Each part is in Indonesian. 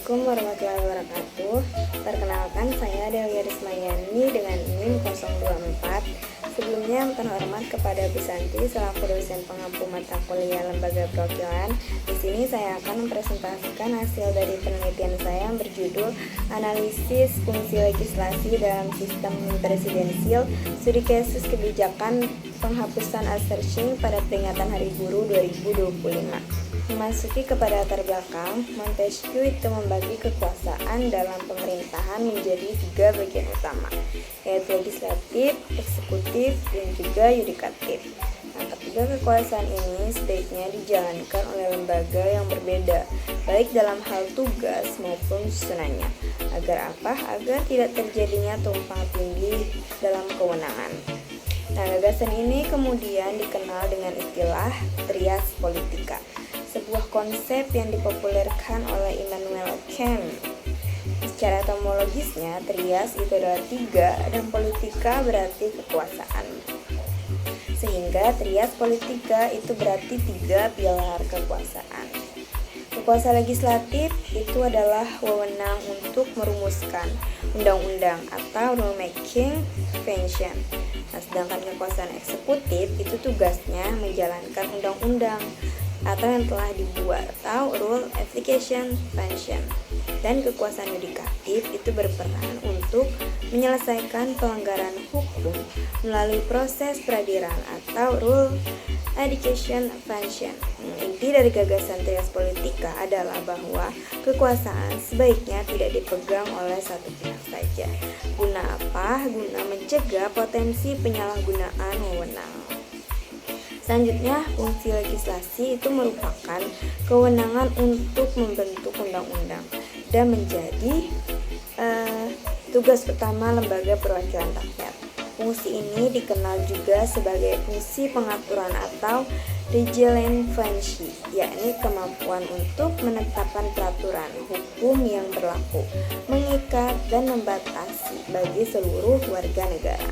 Assalamualaikum warahmatullahi wabarakatuh. Perkenalkan, saya Delia Rismayani dengan NIM 024. Sebelumnya, terhormat kepada Bu Santi selaku dosen pengampu mata kuliah Lembaga Perwakilan. Di sini saya akan mempresentasikan hasil dari penelitian saya yang berjudul Analisis Fungsi Legislasi dalam Sistem Presidensil, Studi Kasus Kebijakan Penghapusan Outsourcing pada peringatan Hari Buruh 2025. Memasuki kepada latar belakang, Montesquieu itu membagi kekuasaan dalam pemerintahan menjadi 3 bagian utama, yaitu legislatif, eksekutif, dan juga yudikatif. Nah, ketiga kekuasaan ini sebaiknya dijalankan oleh lembaga yang berbeda, baik dalam hal tugas maupun susunannya. Agar apa? Agar tidak terjadinya tumpang tindih dalam kewenangan. Nah, gagasan ini kemudian dikenal dengan istilah trias politika, sebuah konsep yang dipopulerkan oleh Immanuel Kant. Secara etimologisnya, trias itu adalah 3 dan politika berarti kekuasaan. Sehingga trias politika itu berarti 3 pilar kekuasaan. Kekuasaan legislatif itu adalah wewenang untuk merumuskan undang-undang atau rulemaking function. Nah, sedangkan kekuasaan eksekutif itu tugasnya menjalankan undang-undang atau yang telah dibuat atau rule application function. Dan kekuasaan yudikatif itu berperan untuk menyelesaikan pelanggaran hukum melalui proses peradilan atau rule adjudication function. Inti dari gagasan trias politika adalah bahwa kekuasaan sebaiknya tidak dipegang oleh satu pihak saja. Guna apa? Guna mencegah potensi penyalahgunaan wewenang. Selanjutnya, fungsi legislasi itu merupakan kewenangan untuk membentuk undang-undang dan menjadi tugas utama lembaga perwakilan rakyat. Fungsi ini dikenal juga sebagai fungsi pengaturan atau legislative function, yakni kemampuan untuk menetapkan peraturan hukum yang berlaku, mengikat dan membatasi bagi seluruh warga negara.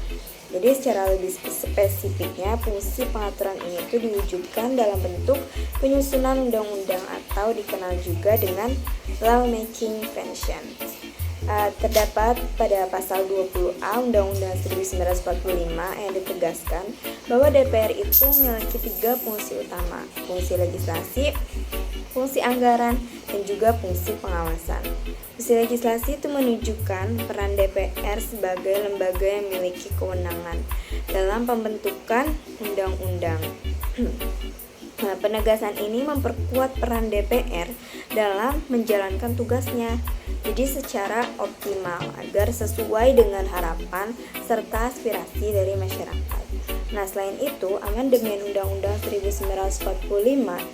Jadi secara lebih spesifiknya, fungsi pengaturan ini itu diwujudkan dalam bentuk penyusunan undang-undang atau dikenal juga dengan lawmaking function. Terdapat pada pasal 20A Undang-Undang 1945 yang ditegaskan bahwa DPR itu memiliki 3 fungsi utama: fungsi legislasi, fungsi anggaran, dan juga fungsi pengawasan. Fungsi legislasi itu menunjukkan peran DPR sebagai lembaga yang memiliki kewenangan dalam pembentukan undang-undang. Nah, penegasan ini memperkuat peran DPR dalam menjalankan tugasnya, jadi secara optimal agar sesuai dengan harapan serta aspirasi dari masyarakat. Nah, selain itu, amandemen Undang-Undang 1945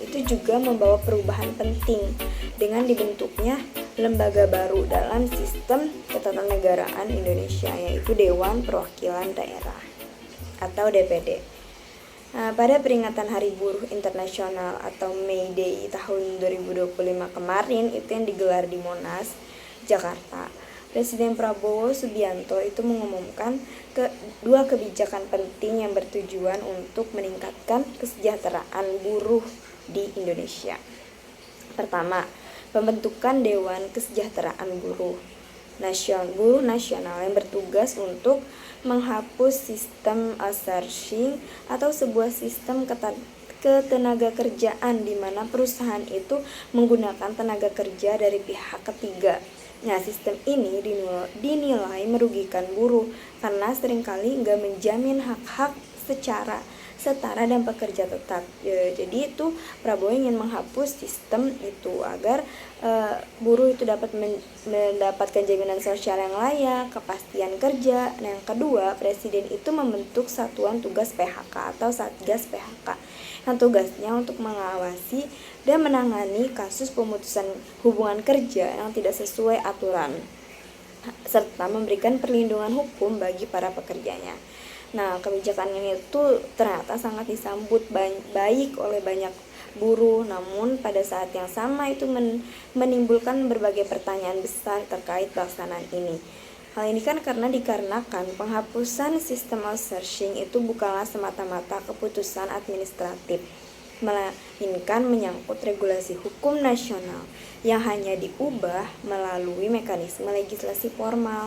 itu juga membawa perubahan penting dengan dibentuknya lembaga baru dalam sistem ketatanegaraan Indonesia, yaitu Dewan Perwakilan Daerah atau DPD. Nah, pada peringatan Hari Buruh Internasional atau May Day tahun 2025 kemarin itu yang digelar di Monas, Jakarta, Presiden Prabowo Subianto itu mengumumkan dua kebijakan penting yang bertujuan untuk meningkatkan kesejahteraan buruh di Indonesia. Pertama, pembentukan Dewan Kesejahteraan Buruh Nasional yang bertugas untuk menghapus sistem outsourcing atau sebuah sistem ketenaga kerjaan di mana perusahaan itu menggunakan tenaga kerja dari pihak ketiga. Nah, sistem ini dinilai merugikan buruh karena seringkali nggak menjamin hak-hak secara setara dan pekerja tetap. Jadi itu Prabowo ingin menghapus sistem itu agar buruh itu dapat mendapatkan jaminan sosial yang layak, kepastian kerja. Nah, yang kedua, Presiden itu membentuk Satuan Tugas PHK atau Satgas PHK yang tugasnya untuk mengawasi dan menangani kasus pemutusan hubungan kerja yang tidak sesuai aturan serta memberikan perlindungan hukum bagi para pekerjanya. Nah, kebijakan ini tuh ternyata sangat disambut baik oleh banyak buruh, namun pada saat yang sama itu menimbulkan berbagai pertanyaan besar terkait pelaksanaan ini. Hal ini kan dikarenakan penghapusan sistem outsourcing itu bukanlah semata-mata keputusan administratif, melainkan menyangkut regulasi hukum nasional yang hanya diubah melalui mekanisme legislasi formal.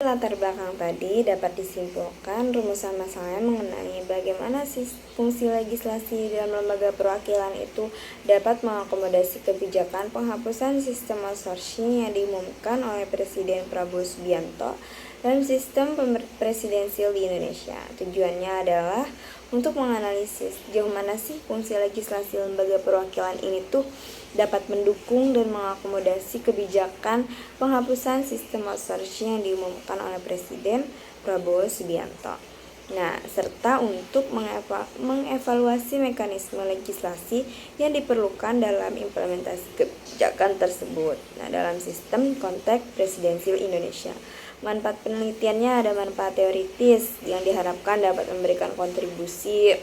Latar belakang tadi dapat disimpulkan rumusan masalahnya mengenai bagaimana fungsi legislasi dalam lembaga perwakilan itu dapat mengakomodasi kebijakan penghapusan sistem outsourcing yang diumumkan oleh Presiden Prabowo Subianto dalam sistem presidensial di Indonesia. Tujuannya adalah untuk menganalisis sejauh mana sih fungsi legislasi lembaga perwakilan ini tuh dapat mendukung dan mengakomodasi kebijakan penghapusan sistem outsourcing yang diumumkan oleh Presiden Prabowo Subianto. Nah, serta untuk mengevaluasi mekanisme legislasi yang diperlukan dalam implementasi kebijakan tersebut. Nah, dalam sistem konteks presidensial Indonesia. Manfaat penelitiannya ada manfaat teoritis yang diharapkan dapat memberikan kontribusi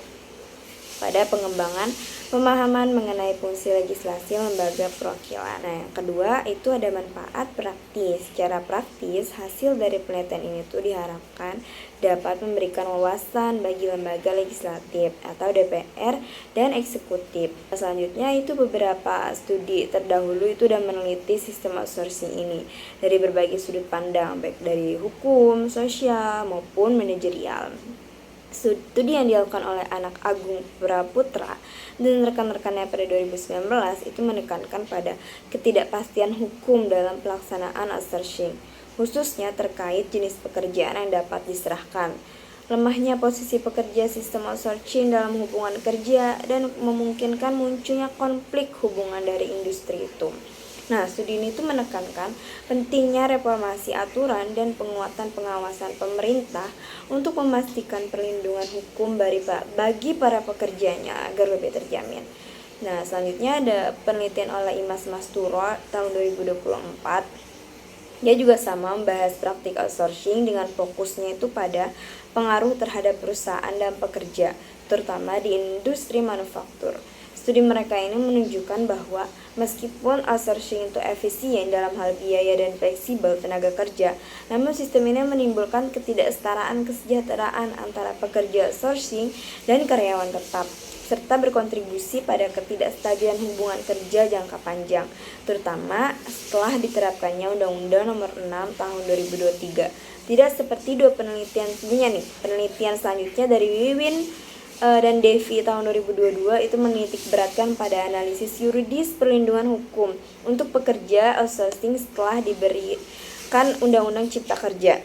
pada pengembangan pemahaman mengenai fungsi legislasi lembaga perwakilan. Nah, yang kedua itu ada manfaat praktis. Secara praktis, hasil dari penelitian ini tuh diharapkan dapat memberikan wawasan bagi lembaga legislatif atau DPR dan eksekutif. Selanjutnya itu beberapa studi terdahulu itu sudah meneliti sistem outsourcing ini dari berbagai sudut pandang, baik dari hukum, sosial maupun manajerial. Studi yang dilakukan oleh Anak Agung Praputra dan rekan-rekannya pada 2019 itu menekankan pada ketidakpastian hukum dalam pelaksanaan outsourcing, khususnya terkait jenis pekerjaan yang dapat diserahkan, lemahnya posisi pekerja sistem outsourcing dalam hubungan kerja, dan memungkinkan munculnya konflik hubungan dari industri itu. Nah, studi ini tuh menekankan pentingnya reformasi aturan dan penguatan pengawasan pemerintah untuk memastikan perlindungan hukum bagi para pekerjanya agar lebih terjamin. Nah, selanjutnya ada penelitian oleh Imas Masturo tahun 2024. Dia juga sama membahas praktik outsourcing dengan fokusnya itu pada pengaruh terhadap perusahaan dan pekerja, terutama di industri manufaktur. Studi mereka ini menunjukkan bahwa meskipun outsourcing itu efisien dalam hal biaya dan fleksibel tenaga kerja, namun sistem ini menimbulkan ketidaksetaraan kesejahteraan antara pekerja outsourcing dan karyawan tetap, serta berkontribusi pada ketidakstabilan hubungan kerja jangka panjang, terutama setelah diterapkannya Undang-Undang Nomor 6 Tahun 2023. Tidak seperti dua penelitian sebelumnya nih. Penelitian selanjutnya dari Wiwin dan Devi tahun 2022 itu menitik beratkan pada analisis yuridis perlindungan hukum untuk pekerja outsourcing setelah diberikan Undang-Undang Cipta Kerja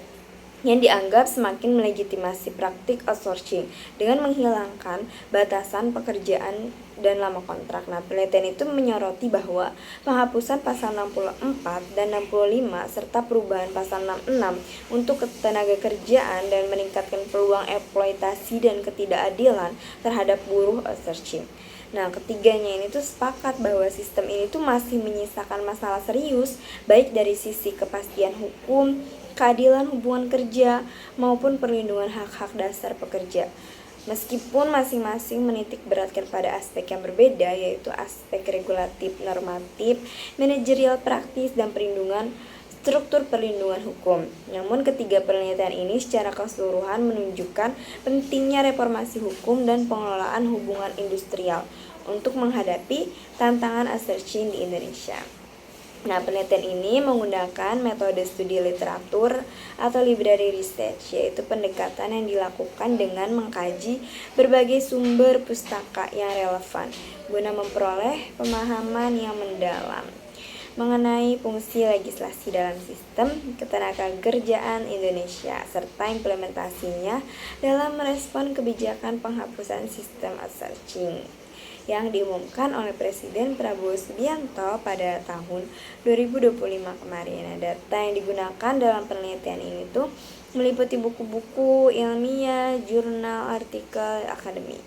yang dianggap semakin melegitimasi praktik outsourcing dengan menghilangkan batasan pekerjaan dan lama kontrak. Nah, penelitian itu menyoroti bahwa penghapusan pasal 64 dan 65 serta perubahan pasal 66 untuk ketenaga kerjaan dan meningkatkan peluang eksploitasi dan ketidakadilan terhadap buruh outsourcing. Nah, ketiganya ini tuh sepakat bahwa sistem ini tuh masih menyisakan masalah serius baik dari sisi kepastian hukum, keadilan hubungan kerja, maupun perlindungan hak-hak dasar pekerja. Meskipun masing-masing menitik beratkan pada aspek yang berbeda, yaitu aspek regulatif, normatif, manajerial praktis, dan perlindungan struktur perlindungan hukum. Namun ketiga penelitian ini secara keseluruhan menunjukkan pentingnya reformasi hukum dan pengelolaan hubungan industrial untuk menghadapi tantangan outsourcing di Indonesia. Nah, penelitian ini menggunakan metode studi literatur atau library research, yaitu pendekatan yang dilakukan dengan mengkaji berbagai sumber pustaka yang relevan guna memperoleh pemahaman yang mendalam mengenai fungsi legislasi dalam sistem ketenagakerjaan Indonesia serta implementasinya dalam merespon kebijakan penghapusan sistem outsourcing yang diumumkan oleh Presiden Prabowo Subianto pada tahun 2025 kemarin. Nah, data yang digunakan dalam penelitian ini tuh meliputi buku-buku ilmiah, jurnal, artikel, akademik.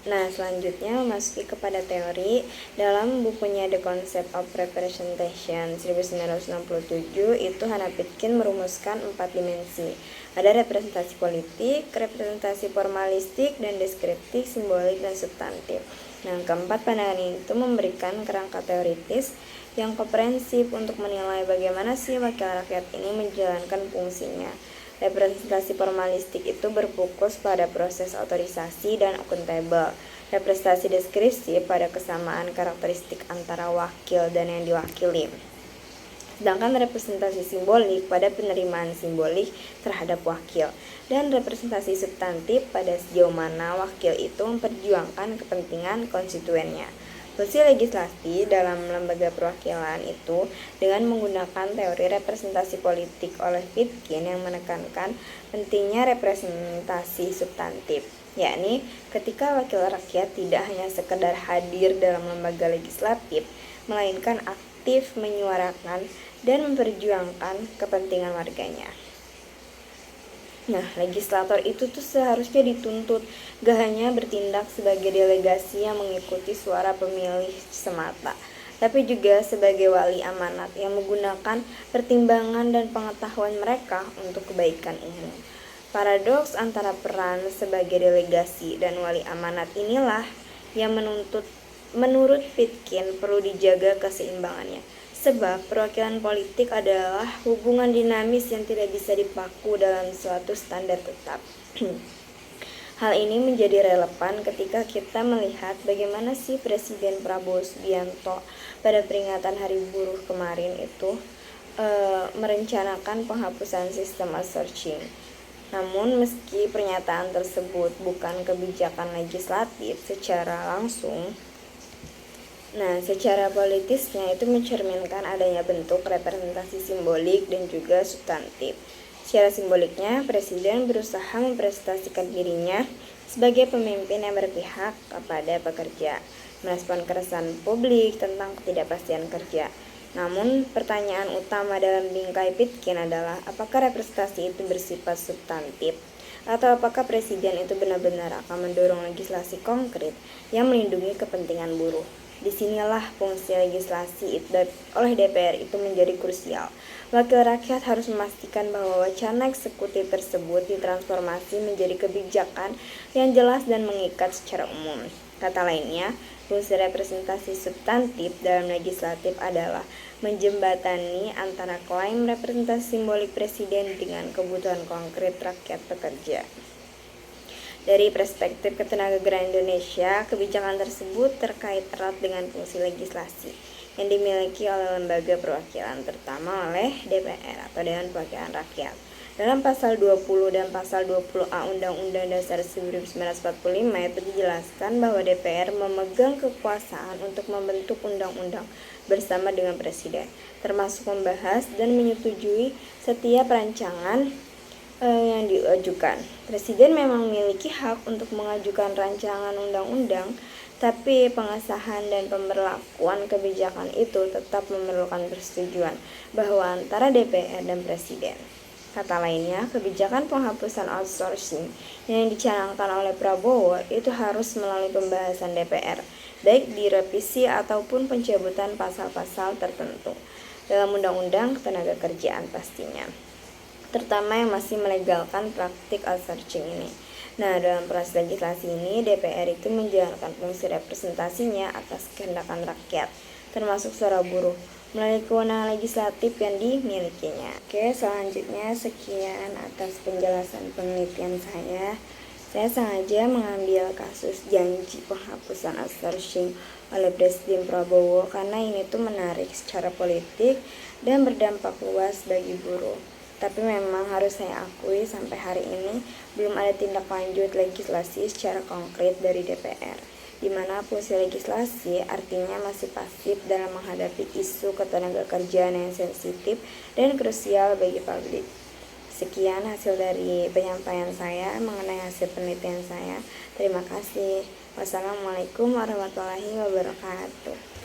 Nah, selanjutnya memasuki kepada teori. Dalam bukunya The Concept of Representation 1967 itu Hannah Pitkin merumuskan 4 dimensi. Ada representasi politik, representasi formalistik, dan deskriptif, simbolik, dan substantif. Nah, keempat pandangan itu memberikan kerangka teoritis yang komprehensif untuk menilai bagaimana sih wakil rakyat ini menjalankan fungsinya. Representasi formalistik itu berfokus pada proses otorisasi dan akuntabel, representasi deskripsi pada kesamaan karakteristik antara wakil dan yang diwakili. Sedangkan representasi simbolik pada penerimaan simbolik terhadap wakil, dan representasi substantif pada sejauh mana wakil itu memperjuangkan kepentingan konstituennya. Fungsi legislasi dalam lembaga perwakilan itu dengan menggunakan teori representasi politik oleh Pitkin yang menekankan pentingnya representasi substantif, yakni ketika wakil rakyat tidak hanya sekedar hadir dalam lembaga legislatif, melainkan aktif menyuarakan dan memperjuangkan kepentingan warganya. Nah, legislator itu tuh seharusnya dituntut gak hanya bertindak sebagai delegasi yang mengikuti suara pemilih semata, tapi juga sebagai wali amanat yang menggunakan pertimbangan dan pengetahuan mereka untuk kebaikan umum. Paradoks antara peran sebagai delegasi dan wali amanat inilah yang menurut Pitkin perlu dijaga keseimbangannya, sebab perwakilan politik adalah hubungan dinamis yang tidak bisa dipaku dalam suatu standar tetap. Hal ini menjadi relevan ketika kita melihat bagaimana sih Presiden Prabowo Subianto pada peringatan Hari Buruh kemarin itu merencanakan penghapusan sistem outsourcing. Namun meski pernyataan tersebut bukan kebijakan legislatif secara langsung, secara politisnya itu mencerminkan adanya bentuk representasi simbolik dan juga substantif. Secara simboliknya, Presiden berusaha mempresentasikan dirinya sebagai pemimpin yang berpihak kepada pekerja, merespon keresahan publik tentang ketidakpastian kerja. Namun, pertanyaan utama dalam bingkai Pitkin adalah apakah representasi itu bersifat substantif, atau apakah Presiden itu benar-benar akan mendorong legislasi konkret yang melindungi kepentingan buruh. Disinilah fungsi legislasi oleh DPR itu menjadi krusial. Wakil rakyat harus memastikan bahwa wacana eksekutif tersebut ditransformasi menjadi kebijakan yang jelas dan mengikat secara umum. Kata lainnya, fungsi representasi substantif dalam legislatif adalah menjembatani antara klaim representasi simbolik presiden dengan kebutuhan konkret rakyat pekerja. Dari perspektif Ketenagakerjaan Indonesia, kebijakan tersebut terkait erat dengan fungsi legislasi yang dimiliki oleh lembaga perwakilan, terutama oleh DPR atau Dewan Perwakilan Rakyat. Dalam pasal 20 dan pasal 20A Undang-Undang Dasar 1945 itu dijelaskan bahwa DPR memegang kekuasaan untuk membentuk undang-undang bersama dengan Presiden, termasuk membahas dan menyetujui setiap rancangan yang diajukan. Presiden memang memiliki hak untuk mengajukan rancangan undang-undang, tapi pengesahan dan pemberlakuan kebijakan itu tetap memerlukan persetujuan bahwa antara DPR dan Presiden. Kata lainnya, kebijakan penghapusan outsourcing yang dicanangkan oleh Prabowo itu harus melalui pembahasan DPR, baik di revisi ataupun pencabutan pasal-pasal tertentu dalam Undang-Undang Ketenagakerjaan pastinya, terutama yang masih melegalkan praktik outsourcing ini. Dalam proses legislasi ini, DPR itu menjalankan fungsi representasinya atas kehendakan rakyat, termasuk suara buruh, melalui kewenangan legislatif yang dimilikinya. Oke, selanjutnya sekian atas penjelasan penelitian saya. Saya sengaja mengambil kasus janji penghapusan outsourcing oleh Presiden Prabowo karena ini tuh menarik secara politik dan berdampak luas bagi buruh. Tapi memang harus saya akui sampai hari ini belum ada tindak lanjut legislasi secara konkret dari DPR, di mana fungsi legislasi artinya masih pasif dalam menghadapi isu ketenagakerjaan yang sensitif dan krusial bagi publik. Sekian hasil dari penyampaian saya mengenai hasil penelitian saya. Terima kasih. Wassalamualaikum warahmatullahi wabarakatuh.